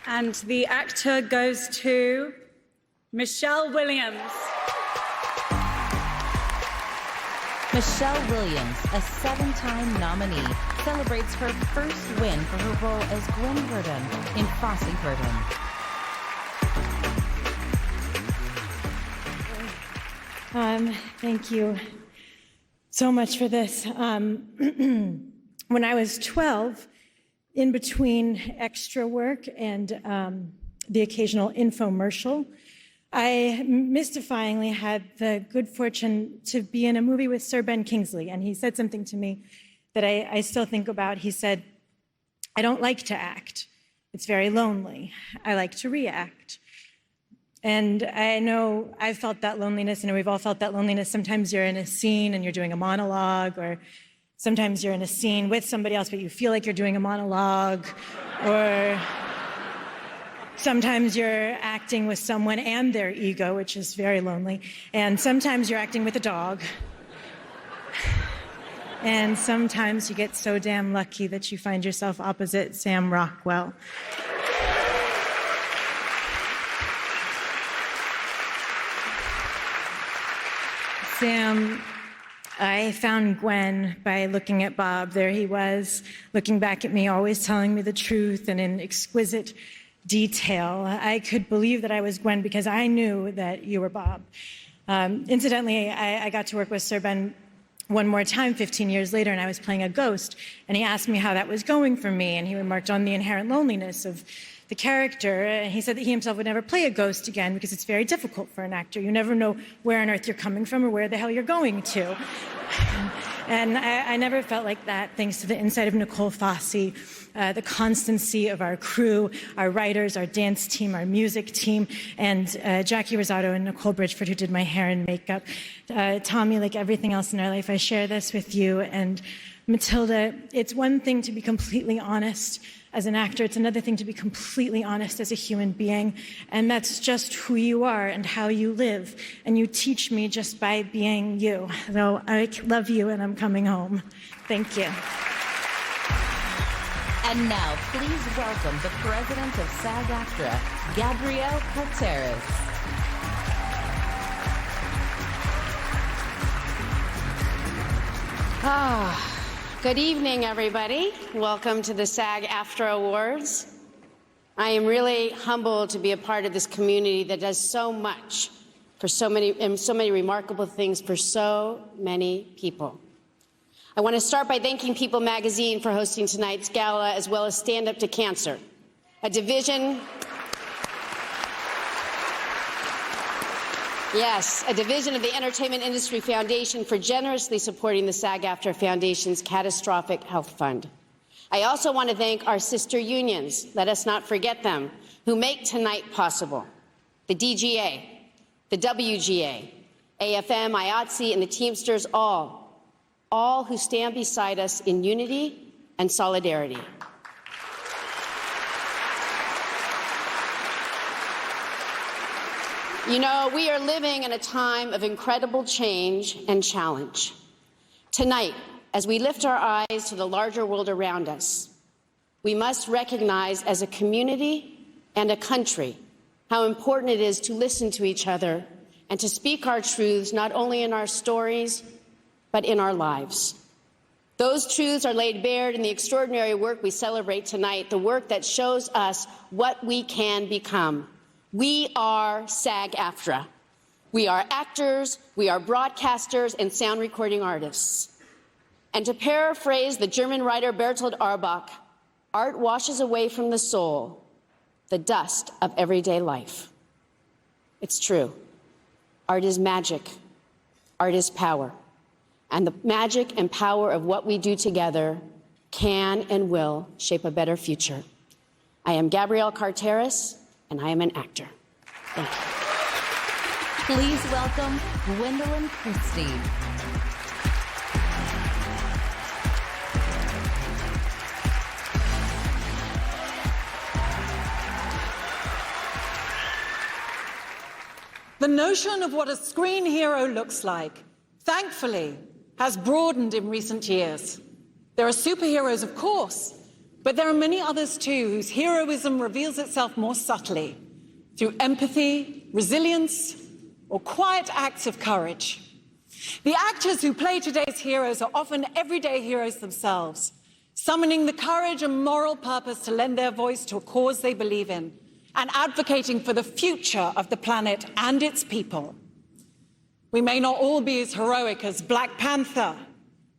Speaker 22: And the actor goes to Michelle Williams.
Speaker 1: Michelle Williams, a 7-time nominee, celebrates her first win for her role as Gwen Verdon in Fosse Verdon.
Speaker 11: Thank you so much for this. When I was 12, in between extra work and the occasional infomercial, I mystifyingly had the good fortune to be in a movie with Sir Ben Kingsley, and he said something to me that I still think about. He said, "I don't like to act. It's very lonely. I like to react." And I know I've felt that loneliness, and we've all felt that loneliness. Sometimes you're in a scene and you're doing a monologue, or sometimes you're in a scene with somebody else, but you feel like you're doing a monologue, or sometimes you're acting with someone and their ego, which is very lonely, and sometimes you're acting with a dog. And sometimes you get so damn lucky that you find yourself opposite Sam Rockwell. Sam, I found Gwen by looking at Bob. There he was, looking back at me, always telling me the truth and in exquisite detail. I could believe that I was Gwen because I knew that you were Bob. Incidentally, I got to work with Sir Ben one more time 15 years later, and I was playing a ghost, and he asked me how that was going for me, and he remarked on the inherent loneliness of the character, and he said that he himself would never play a ghost again because it's very difficult for an actor. You never know where on earth you're coming from or where the hell you're going to. And I never felt like that, thanks to the insight of Nicole Fosse, the constancy of our crew, our writers, our dance team, our music team, and Jackie Rosado and Nicole Bridgeford, who did my hair and makeup. Tommy, like everything else in our life, I share this with you. And Matilda, it's one thing to be completely honest as an actor. It's another thing to be completely honest as a human being. And that's just who you are and how you live. And you teach me just by being you. So I love you, and I'm coming home. Thank you.
Speaker 1: And now, please welcome the president of SAG-AFTRA, Gabrielle Carteris.
Speaker 12: Good evening, everybody. Welcome to the SAG-AFTRA Awards. I am really humbled to be a part of this community that does so much for so many remarkable things for so many people. I want to start by thanking People magazine for hosting tonight's gala, as well as Stand Up to Cancer, a division of the Entertainment Industry Foundation for generously supporting the SAG-AFTRA Foundation's Catastrophic Health Fund. I also want to thank our sister unions, let us not forget them, who make tonight possible. The DGA, the WGA, AFM, IATSE, and the Teamsters, all who stand beside us in unity and solidarity. You know, we are living in a time of incredible change and challenge. Tonight, as we lift our eyes to the larger world around us, we must recognize as a community and a country how important it is to listen to each other and to speak our truths not only in our stories, but in our lives. Those truths are laid bare in the extraordinary work we celebrate tonight, the work that shows us what we can become. We are SAG-AFTRA. We are actors, we are broadcasters, and sound recording artists. And to paraphrase the German writer Bertolt Arbach, art washes away from the soul the dust of everyday life. It's true. Art is magic. Art is power. And the magic and power of what we do together can and will shape a better future. I am Gabrielle Carteris, and I am an actor. Thank you.
Speaker 1: Please welcome Gwendolyn Christie.
Speaker 7: The notion of what a screen hero looks like, thankfully, has broadened in recent years. There are superheroes, of course, but there are many others too whose heroism reveals itself more subtly through empathy, resilience, or quiet acts of courage. The actors who play today's heroes are often everyday heroes themselves, summoning the courage and moral purpose to lend their voice to a cause they believe in, and advocating for the future of the planet and its people. We may not all be as heroic as Black Panther,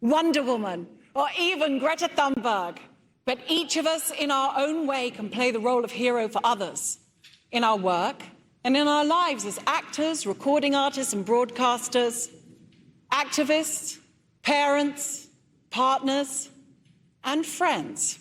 Speaker 7: Wonder Woman, or even Greta Thunberg, but each of us in our own way can play the role of hero for others, in our work and in our lives as actors, recording artists and broadcasters, activists, parents, partners, and friends.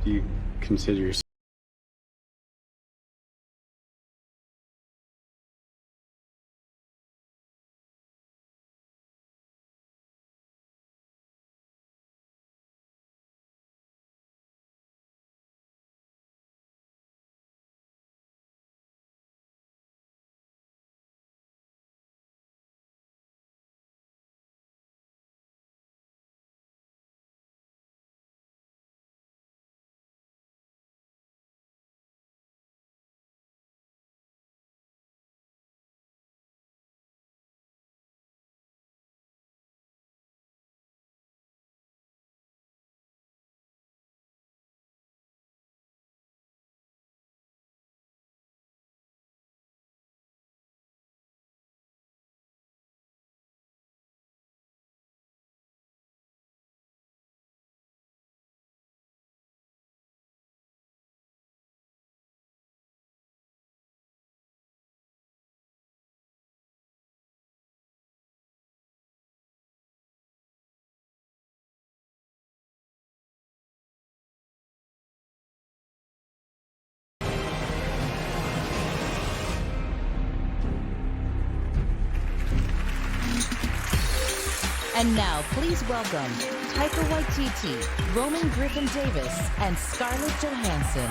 Speaker 23: Do you consider yourself?
Speaker 1: And now, please welcome Taika Waititi, Roman Griffin Davis, and Scarlett Johansson.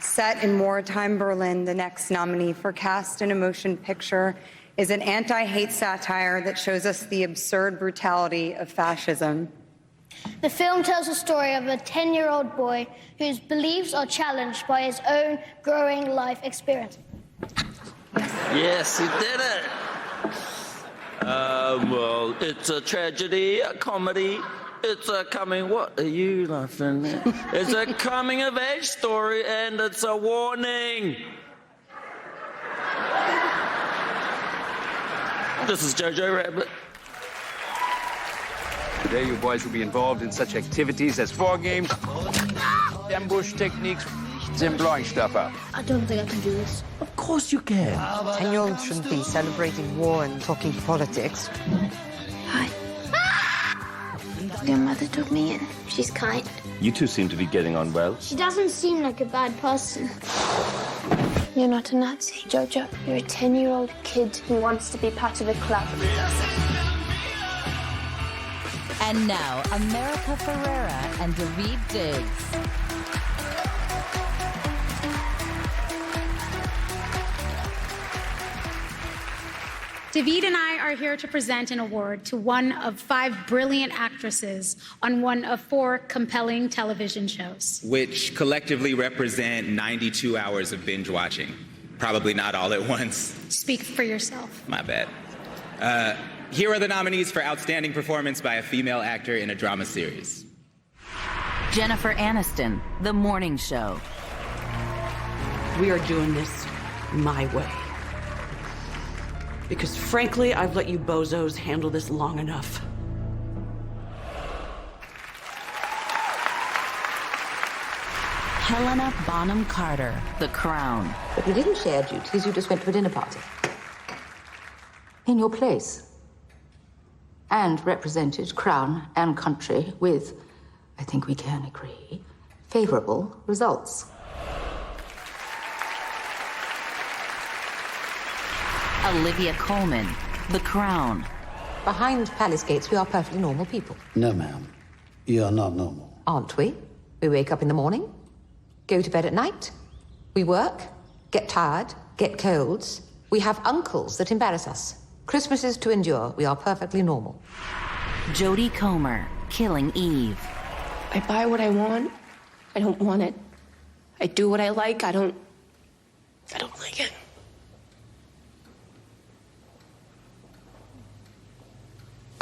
Speaker 13: Set in wartime Berlin, the next nominee for Cast in a Motion Picture is an anti-hate satire that shows us the absurd brutality of fascism.
Speaker 14: The film tells the story of a 10-year-old boy whose beliefs are challenged by his own growing life experience.
Speaker 15: Yes, he did it. Well, it's a tragedy, a comedy, It's a what are you laughing at? It's a coming of age story and it's a warning. This is Jojo Rabbit.
Speaker 3: Today you boys will be involved in such activities as war games, ambush techniques, and blowing stuff up.
Speaker 14: I don't think I can do this.
Speaker 15: Of course you can.
Speaker 16: 10-year-olds shouldn't be celebrating war and talking politics.
Speaker 14: Hi. Your mother took me in. She's kind.
Speaker 17: You two seem to be getting on well.
Speaker 14: She doesn't seem like a bad person. You're not a Nazi, Jojo. You're a 10-year-old kid who wants to be part of a club.
Speaker 1: And now, America Ferrera and David Diggs.
Speaker 19: David and I are here to present an award to one of 5 brilliant actresses on one of 4 compelling television shows,
Speaker 24: which collectively represent 92 hours of binge watching. Probably not all at once.
Speaker 19: Speak for yourself.
Speaker 24: My bad. Here are the nominees for Outstanding Performance by a Female Actor in a Drama Series.
Speaker 1: Jennifer Aniston, The Morning Show.
Speaker 25: We are doing this my way. Because frankly, I've let you bozos handle this long enough.
Speaker 1: Helena Bonham Carter, The Crown.
Speaker 26: But you didn't share duties, you just went to a dinner party. In your place. And represented Crown and country with, I think we can agree, favorable results.
Speaker 1: Olivia Colman, The Crown.
Speaker 26: Behind palace gates, we are perfectly normal people.
Speaker 27: No, ma'am. You are not normal.
Speaker 26: Aren't we? We wake up in the morning, go to bed at night, we work, get tired, get colds. We have uncles that embarrass us. Christmases to endure. We are perfectly normal.
Speaker 1: Jodie Comer, Killing Eve.
Speaker 6: I buy what I want. I don't want it. I do what I like. I don't like it.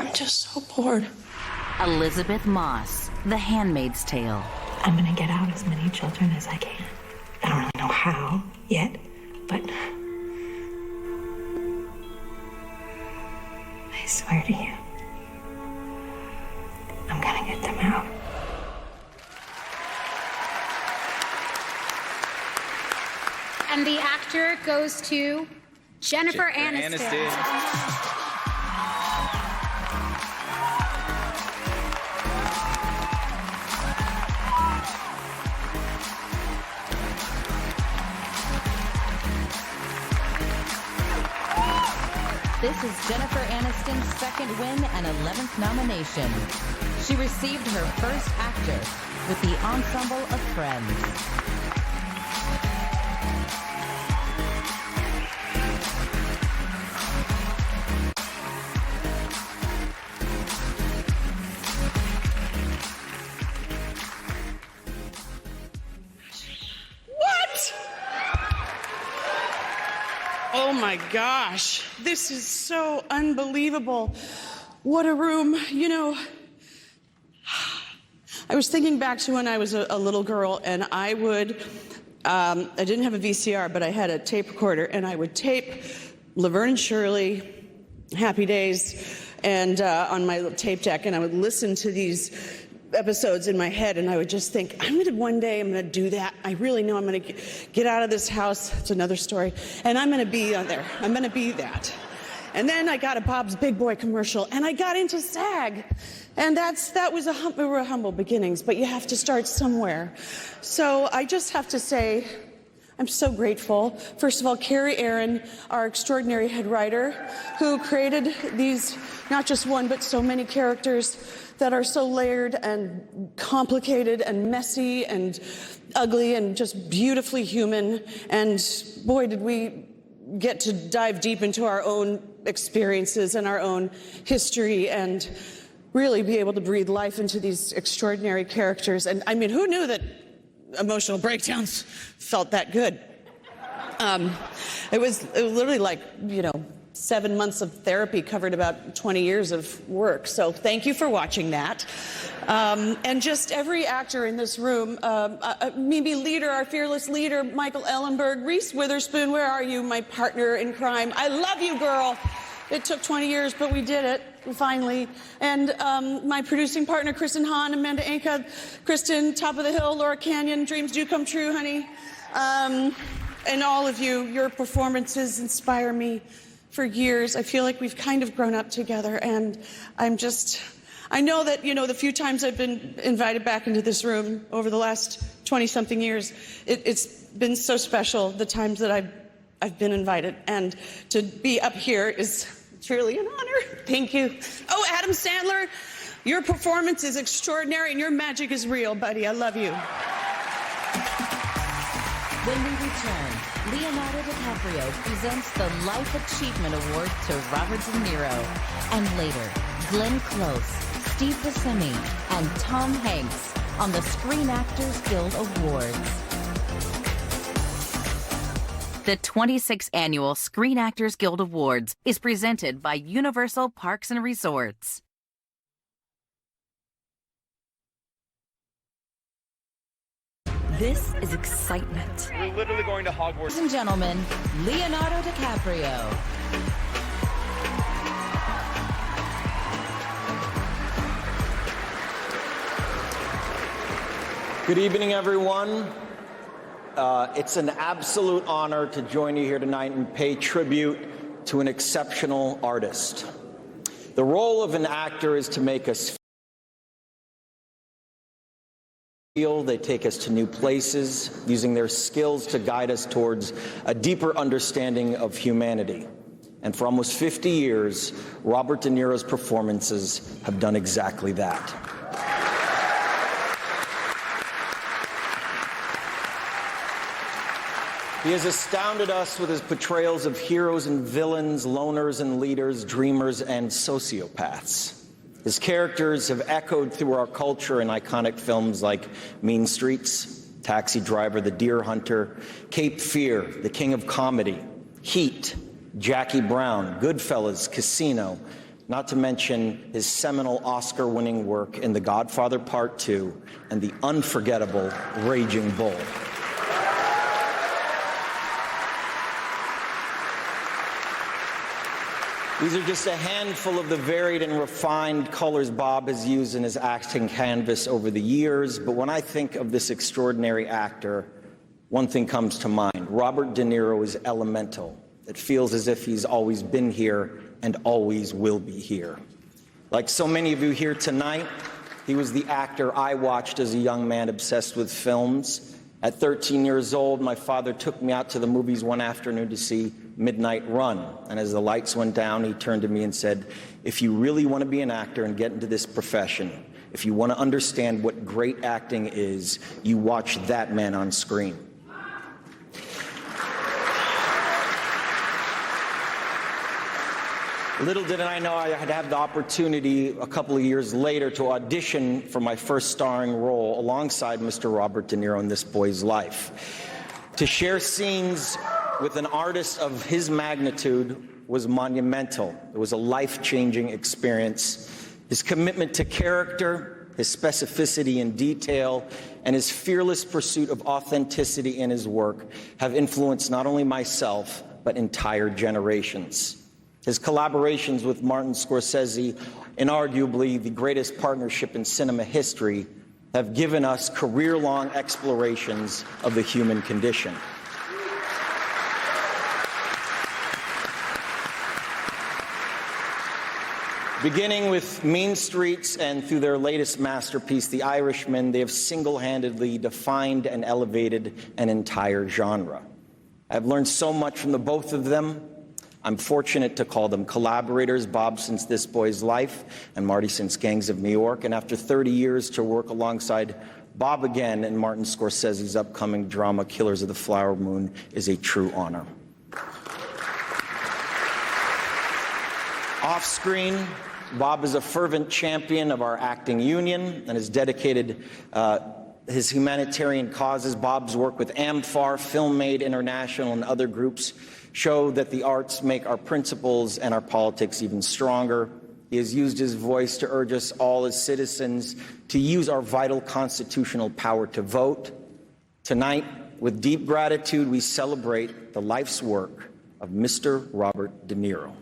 Speaker 6: I'm just so bored.
Speaker 1: Elizabeth Moss, The Handmaid's Tale.
Speaker 29: I'm gonna get out as many children as I can. I don't really know how yet, but I swear to you, I'm gonna get them out.
Speaker 19: And the actor goes to Jennifer Aniston.
Speaker 1: This is Jennifer Aniston's 2nd win and 11th nomination. She received her first actor with the ensemble of Friends.
Speaker 22: Oh my gosh, this is so unbelievable. What a room. You know, I was thinking back to when I was a little girl and I would, I didn't have a VCR, but I had a tape recorder and I would tape Laverne and Shirley, Happy Days, and on my tape deck, and I would listen to these episodes in my head, and I would just think, one day I'm gonna do that. I really know I'm gonna get out of this house. It's another story. And I'm gonna be on there. I'm gonna be that. And then I got a Bob's Big Boy commercial, and I got into SAG. And that was we were humble beginnings, but you have to start somewhere. So I just have to say, I'm so grateful. First of all, Carrie Aaron, our extraordinary head writer, who created these, not just one, but so many characters that are so layered and complicated and messy and ugly and just beautifully human. And boy, did we get to dive deep into our own experiences and our own history and really be able to breathe life into these extraordinary characters. And I mean, who knew that emotional breakdowns felt that good? It was literally like,
Speaker 2: 7 months of therapy covered about 20 years of work. So thank you for watching that. And just every actor in this room, Mimi Leader, our fearless leader, Michael Ellenberg, Reese Witherspoon, where are you, my partner in crime? I love you, girl. It took 20 years, but we did it, finally. And my producing partner, Kristen Hahn, Amanda Anka, Kristen, Top of the Hill, Laura Canyon, dreams do come true, honey. And all of you, your performances inspire me for years. I feel like we've kind of grown up together, and I know that, the few times I've been invited back into this room over the last 20-something years, it's been so special, the times that I've been invited, and to be up here is truly an honor. Thank you. Oh, Adam Sandler, your performance is extraordinary, and your magic is real, buddy. I love you.
Speaker 1: When we return, Leonardo DiCaprio presents the Life Achievement Award to Robert De Niro. And later, Glenn Close, Steve Buscemi, and Tom Hanks on the Screen Actors Guild Awards. The 26th Annual Screen Actors Guild Awards is presented by Universal Parks and Resorts. This is excitement.
Speaker 24: We're literally going to Hogwarts.
Speaker 1: Ladies and gentlemen, Leonardo DiCaprio.
Speaker 15: Good evening, everyone. It's an absolute honor to join you here tonight and pay tribute to an exceptional artist. The role of an actor is to make us feel. They take us to new places, using their skills to guide us towards a deeper understanding of humanity. And for almost 50 years, Robert De Niro's performances have done exactly that. He has astounded us with his portrayals of heroes and villains, loners and leaders, dreamers and sociopaths. His characters have echoed through our culture in iconic films like Mean Streets, Taxi Driver, The Deer Hunter, Cape Fear, The King of Comedy, Heat, Jackie Brown, Goodfellas, Casino, not to mention his seminal Oscar-winning work in The Godfather Part 2 and the unforgettable Raging Bull. These are just a handful of the varied and refined colors Bob has used in his acting canvas over the years, but when I think of this extraordinary actor, one thing comes to mind. Robert De Niro is elemental. It feels as if he's always been here and always will be here. Like so many of you here tonight, he was the actor I watched as a young man obsessed with films. At 13 years old, my father took me out to the movies one afternoon to see Midnight Run. And as the lights went down, he turned to me and said, if you really want to be an actor and get into this profession, if you want to understand what great acting is, you watch that man on screen. Little did I know I had had the opportunity a couple of years later to audition for my first starring role alongside Mr. Robert De Niro in this boy's life. To share scenes with an artist of his magnitude was monumental. It was a life-changing experience. His commitment to character, his specificity and detail, and his fearless pursuit of authenticity in his work have influenced not only myself, but entire generations. His collaborations with Martin Scorsese, inarguably the greatest partnership in cinema history, have given us career-long explorations of the human condition. Beginning with Mean Streets and through their latest masterpiece, The Irishman, they have single-handedly defined and elevated an entire genre. I've learned so much from the both of them. I'm fortunate to call them collaborators, Bob since This Boy's Life and Marty since Gangs of New York, and after 30 years to work alongside Bob again in Martin Scorsese's upcoming drama Killers of the Flower Moon is a true honor. Off-screen, Bob is a fervent champion of our acting union and has dedicated his humanitarian causes. Bob's work with AmFAR, Film Aid International, and other groups show that the arts make our principles and our politics even stronger. He has used his voice to urge us all as citizens to use our vital constitutional power to vote. Tonight, with deep gratitude, we celebrate the life's work of Mr. Robert De Niro.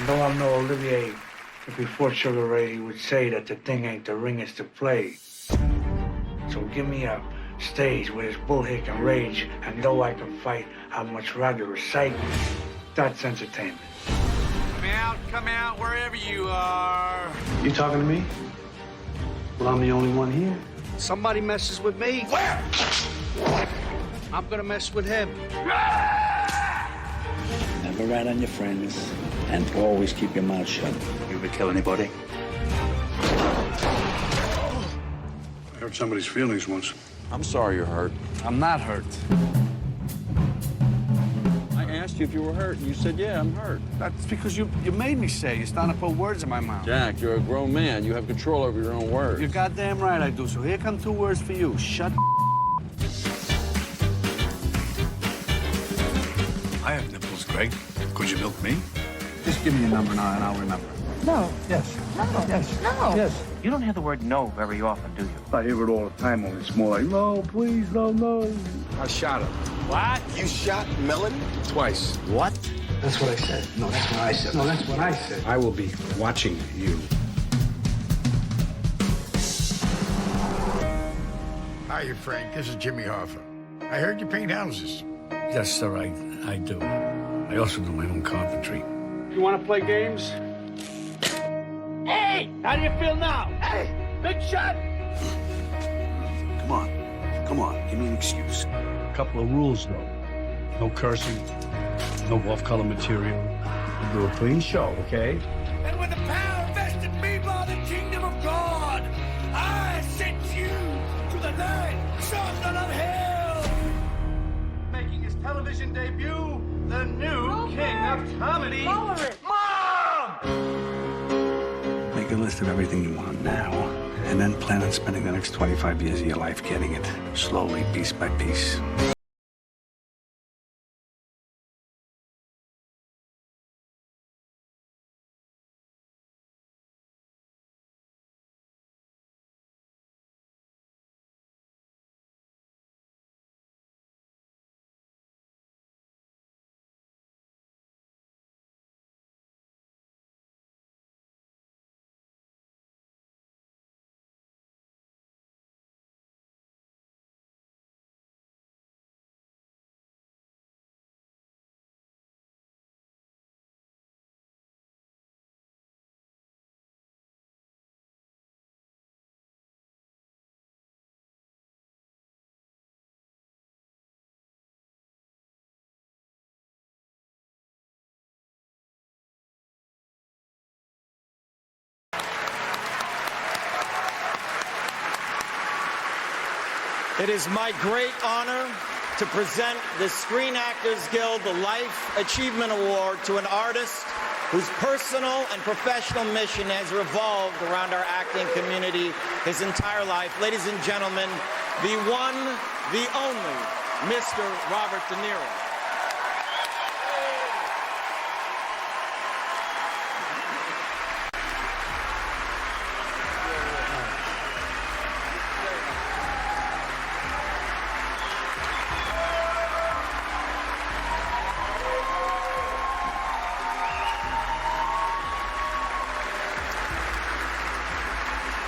Speaker 4: No, I'm no Olivier. If before Sugar Ray, he would say that the thing ain't the ring, it's the play. So give me a stage where there's bullhead and rage, and though I can fight, I'd much rather recite. That's entertainment.
Speaker 3: Come out, wherever you are.
Speaker 4: You talking to me? Well, I'm the only one here.
Speaker 3: Somebody messes with me. Where? I'm gonna mess with him.
Speaker 4: Never rat on your friends, and always keep your mouth shut. You ever kill anybody?
Speaker 23: I hurt somebody's feelings once.
Speaker 3: I'm sorry you're hurt.
Speaker 4: I'm not hurt.
Speaker 3: I asked you if you were hurt, and you said, yeah, I'm hurt.
Speaker 4: That's because you made me say. You're starting to put words in my mouth.
Speaker 3: Jack, you're a grown man. You have control over your own words.
Speaker 4: You're goddamn right I do. So here come 2 words for you. Shut.
Speaker 23: I have nipples, Greg. Could you milk me?
Speaker 4: Just give me your number now, and I'll remember. No. Yes. No. Yes. No. Yes. You don't have the word no very often, do you? I hear it all the time, only it's more like, no, please, no, no.
Speaker 3: I shot him.
Speaker 4: What?
Speaker 3: You shot Melody? Twice.
Speaker 4: What? That's what I said. No, that's what I said. No, that's what I said.
Speaker 23: I will be watching you.
Speaker 5: Hi, Frank. This is Jimmy Hoffa. I heard you paint houses.
Speaker 4: Yes, sir, I do. I also do my own carpentry. You want to play games? Hey! How do you feel now? Hey! Big shot!
Speaker 23: Come on. Come on. Give me an excuse. A couple of rules, though. No cursing. No off-color material. We'll do a clean show, okay?
Speaker 5: And with the power vested in me by the kingdom of God, I sent you to the night son of hell!
Speaker 4: Making his television debut, the new king of comedy. Mom!
Speaker 23: Make a list of everything you want now, and then plan on spending the next 25 years of your life getting it, slowly, piece by piece.
Speaker 15: It is my great honor to present the Screen Actors Guild the Life Achievement Award to an artist whose personal and professional mission has revolved around our acting community his entire life. Ladies and gentlemen, the one, the only, Mr. Robert De Niro.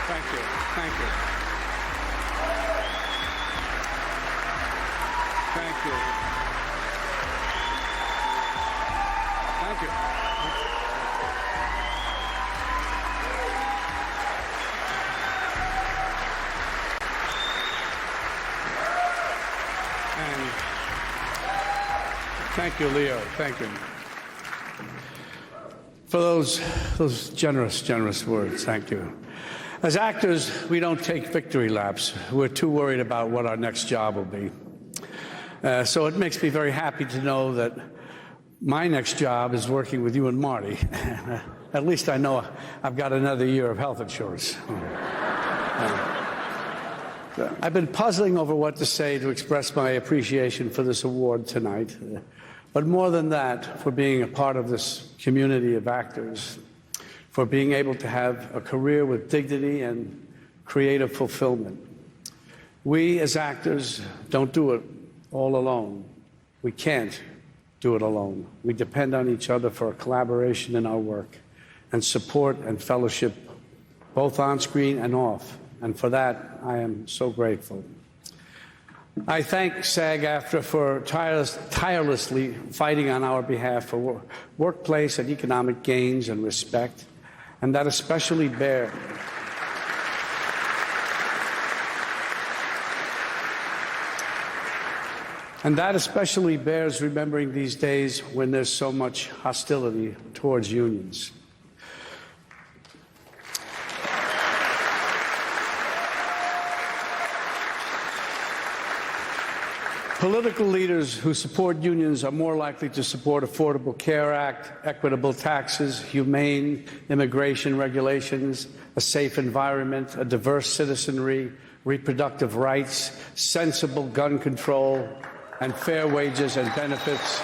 Speaker 4: Thank you. Thank you. Thank you. Thank you. And thank you, Leo. Thank you. For those generous words. Thank you. As actors, we don't take victory laps. We're too worried about what our next job will be. So it makes me very happy to know that my next job is working with you and Marty.
Speaker 23: at least I know I've got another year of health insurance. I've been puzzling over what to say to express my appreciation for this award tonight. But more than that, for being a part of this community of actors, for being able to have a career with dignity and creative fulfillment. We as actors don't do it all alone. We can't do it alone. We depend on each other for a collaboration in our work and support and fellowship, both on screen and off. And for that, I am so grateful. I thank SAG-AFTRA for tirelessly fighting on our behalf for workplace and economic gains and respect, and that especially bears remembering these days when there's so much hostility towards unions. Political leaders who support unions are more likely to support Affordable Care Act, equitable taxes, humane immigration regulations, a safe environment, a diverse citizenry, reproductive rights, sensible gun control, and fair wages and benefits.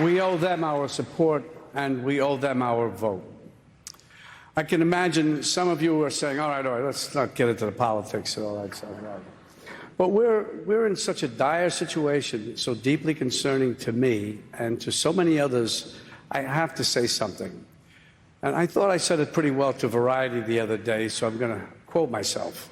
Speaker 23: We owe them our support, and we owe them our vote. I can imagine some of you are saying, all right, let's not get into the politics and all that stuff. But we're in such a dire situation, so deeply concerning to me and to so many others, I have to say something. And I thought I said it pretty well to Variety the other day, so I'm going to quote myself.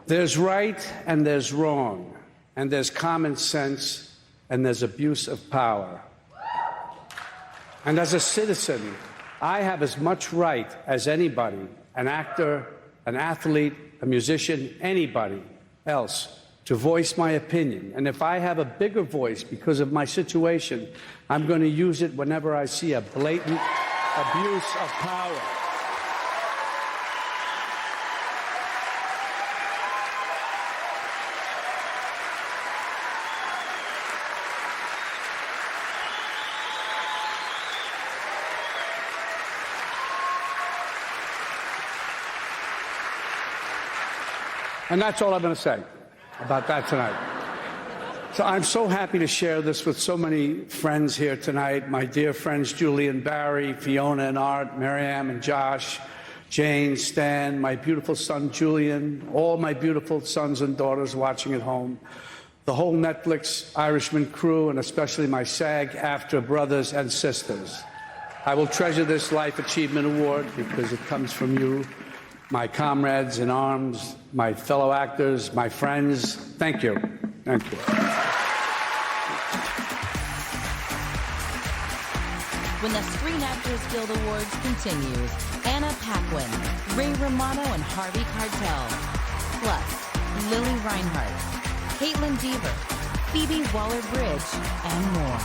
Speaker 23: There's right and there's wrong, and there's common sense and there's abuse of power. And as a citizen, I have as much right as anybody, an actor, an athlete, a musician, anybody else, to voice my opinion. And if I have a bigger voice because of my situation, I'm going to use it whenever I see a blatant abuse of power. And that's all I'm going to say about that tonight. So I'm so happy to share this with so many friends here tonight. My dear friends Julie and Barry, Fiona and Art, Mariam and Josh, Jane, Stan, my beautiful son Julian, all my beautiful sons and daughters watching at home, the whole Netflix Irishman crew, and especially my SAG-AFTRA brothers and sisters. I will treasure this Life Achievement Award because it comes from you, my comrades in arms, my fellow actors, my friends. Thank you. Thank you.
Speaker 1: When the Screen Actors Guild Awards continues, Anna Paquin, Ray Romano and Harvey Keitel, plus Lily Reinhart, Caitlin Deaver, Phoebe Waller-Bridge, and more.